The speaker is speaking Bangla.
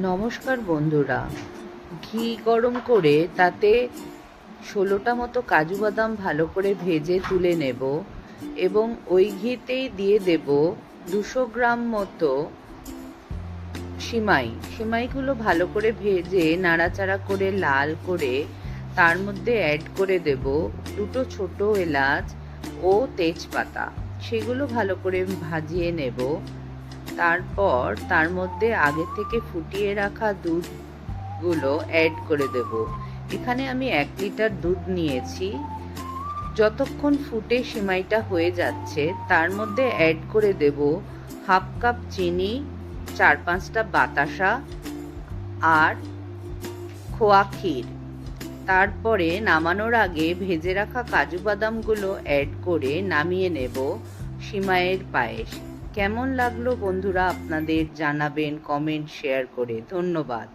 নমস্কার বন্ধুরা, ঘি গরম করে তাতে 16টা মতো কাজু বাদাম ভালো করে ভেজে তুলে নেব এবং ওই ঘিতেই দিয়ে দেব 200 গ্রাম মতো সিমাইগুলো ভালো করে ভেজে নাড়াচাড়া করে লাল করে তার মধ্যে অ্যাড করে দেব দুটো ছোট এলাচ ও তেজপাতা। সেগুলো ভালো করে ভাজিয়ে নেব। তারপর তার মধ্যে আগে থেকে ফুটিয়ে রাখা দুধগুলো অ্যাড করে দেব। এখানে আমি 1 লিটার দুধ নিয়েছি। যতক্ষণ ফুটে সিমাইটা হয়ে যাচ্ছে তার মধ্যে অ্যাড করে দেব হাফ কাপ চিনি, 4-5টা বাতাসা আর খোয়া ক্ষীর। তারপরে নামানোর আগে ভেজে রাখা কাজু বাদামগুলো অ্যাড করে নামিয়ে নেব সিমাইয়ের পায়েস। কেমন লাগলো বন্ধুরা আপনাদের জানাবেন কমেন্ট শেয়ার করে। ধন্যবাদ।